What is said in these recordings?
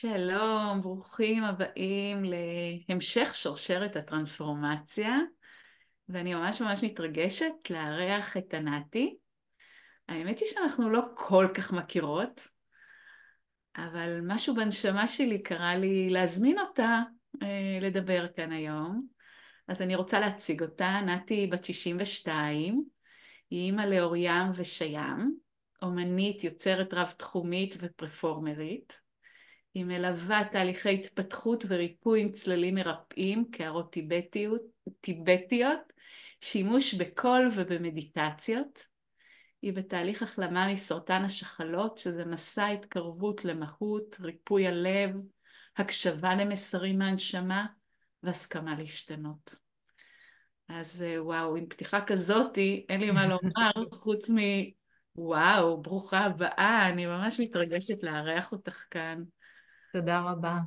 שלום, ברוכים הבאים להמשך שרשרת הטרנספורמציה, ואני ממש ממש מתרגשת לארח את ענתי. האמת היא שאנחנו לא כל כך מכירות, אבל משהו בנשמה שלי קרא לי להזמין אותה לדבר כאן היום. אז אני רוצה להציג אותה. ענתי בת 62, היא אימא לאוריים ושיים, אומנית, יוצרת רב-תחומית ופרפורמרית. היא מלווה תהליכי התפתחות וריפוי עם צללים מרפאים, קערות טיבטיות, שימוש בקול ובמדיטציות. היא בתהליך החלמה מסרטן השחלות, שזה מסע התקרבות למהות, ריפוי הלב, הקשבה למסרים מהנשמה והסכמה להשתנות. אז וואו, עם פתיחה כזאתי, אין לי מה לומר חוץ וואו, ברוכה הבאה, אני ממש מתרגשת לארח אותך כאן. תודה רבה.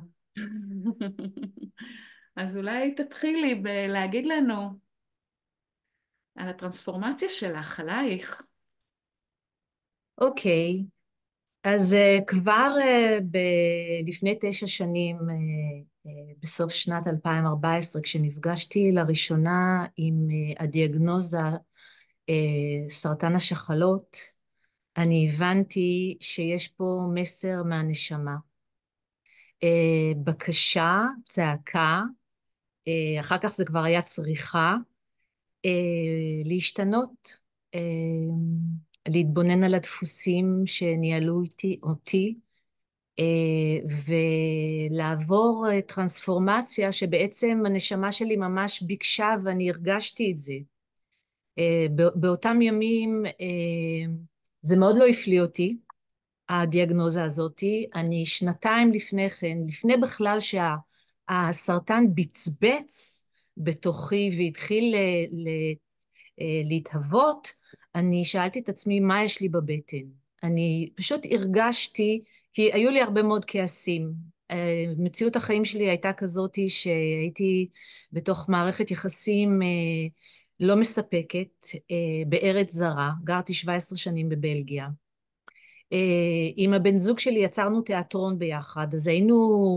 אז אולי תתחילי בלהגיד לנו על הטרנספורמציה שלך, עלייך. אוקיי, אז כבר לפני 9 שנים, בסוף שנת 2014, כשנפגשתי לראשונה עם הדיאגנוזה סרטן השחלות, אני הבנתי שיש פה מסר מהנשמה. בקשה, צעקה, אחר כך זה כבר היה צריכה, להשתנות, אה, להתבונן על הדפוסים שניהלו אותי, ולעבור טרנספורמציה שבעצם הנשמה שלי ממש ביקשה ואני הרגשתי את זה. באותם ימים זה מאוד לא הפליא אותי, הדיאגנוזה הזאתי. אני שנתיים לפני כן, לפני בכלל שהסרטן בצבץ בתוכי והתחיל להתהוות, אני שאלתי את עצמי מה יש לי בבטן. אני פשוט הרגשתי, כי היו לי הרבה מאוד כעסים. מציאות החיים שלי הייתה כזאת שהייתי בתוך מערכת יחסים לא מספקת, בארץ זרה. גרתי 17 שנים בבלגיה. עם הבן זוג שלי יצרנו תיאטרון ביחד, אז היינו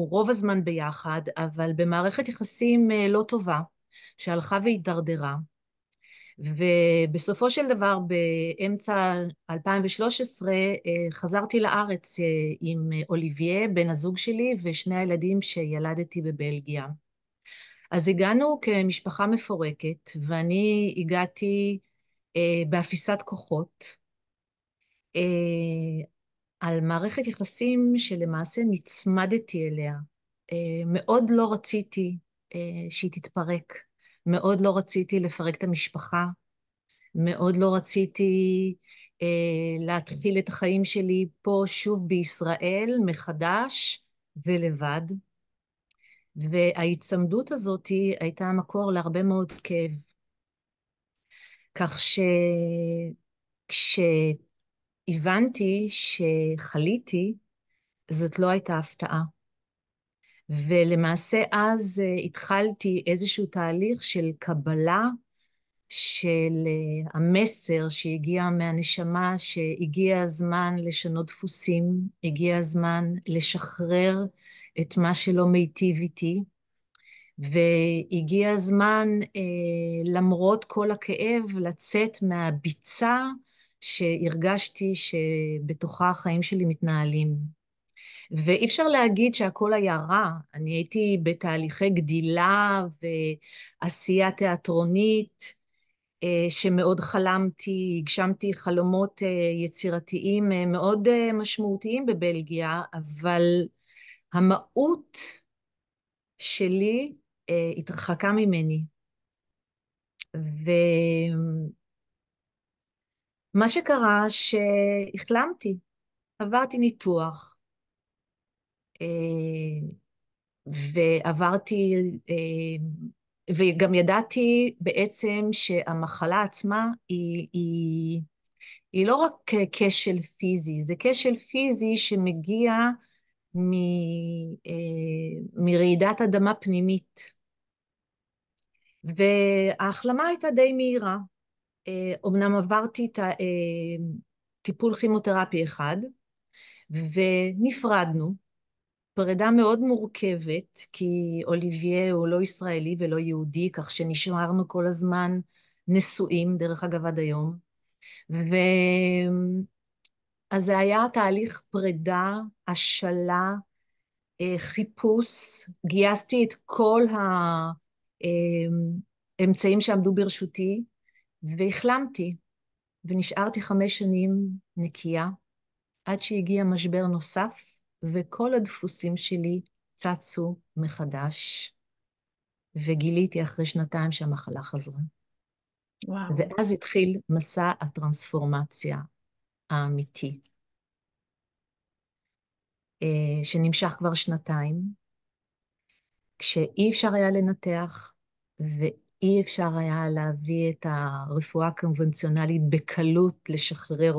רוב הזמן ביחד, אבל במערכת יחסים לא טובה, שהלכה והתדרדרה. ובסופו של דבר באמצע 2013 חזרתי לארץ עם אוליביה, בן הזוג שלי, ושני הילדים שילדתי בבלגיה. אז הגענו כמשפחה מפורקת, ואני הגעתי באפיסת כוחות, על מערכת יחסים שלמעשה נצמדתי אליה. מאוד לא רציתי שהיא תתפרק, מאוד לא רציתי לפרק את המשפחה, מאוד לא רציתי להתחיל את החיים שלי פה שוב בישראל מחדש ולבד, וההיצמדות הזאת הייתה מקור להרבה מאוד כאב. כך שכשהבנתי שחליתי, זאת לא הייתה הפתעה. ולמעשה אז התחלתי איזשהו תהליך של קבלה של המסר שהגיע מהנשמה, שהגיע הזמן לשנות דפוסים, הגיע הזמן לשחרר את מה שלא מיטיב איתי, והגיע הזמן למרות כל הכאב לצאת מהביצה שהרגשתי שבתוכה החיים שלי מתנהלים. ואי אפשר להגיד שהכל היה רע. אני הייתי בתהליכי גדילה ועשייה תיאטרונית, שמאוד חלמתי, הגשמתי חלומות יצירתיים מאוד משמעותיים בבלגיה, אבל המהות שלי התרחקה ממני. ומה שקרה שהחלמתי, עברתי ניתוח, ועברתי, וגם ידעתי בעצם שהמחלה עצמה היא לא רק כשל פיזי, זה כשל פיזי שמגיע מרעידת אדמה פנימית. וההחלמה הייתה די מהירה. אמנם עברתי טיפול כימותרפי אחד, ונפרדנו, פרידה מאוד מורכבת, כי אוליביה הוא לא ישראלי ולא יהודי, כך שנשארנו כל הזמן נשואים, דרך אגב עד היום. אז זה היה תהליך פרידה, השלה, חיפוש, גייסתי את כל האמצעים שעמדו ברשותי, והחלמתי, ונשארתי 5 שנים נקייה, עד שהגיע משבר נוסף, וכל הדפוסים שלי צצו מחדש, וגיליתי אחרי 2 שהמחלה חזרה. וואו. ואז התחיל מסע הטרנספורמציה האמיתי, שנמשך כבר 2, כשאי אפשר היה לנתח, ואי אפשר היה להביא את הרפואה הקונבנציונלית בקלות לשחרר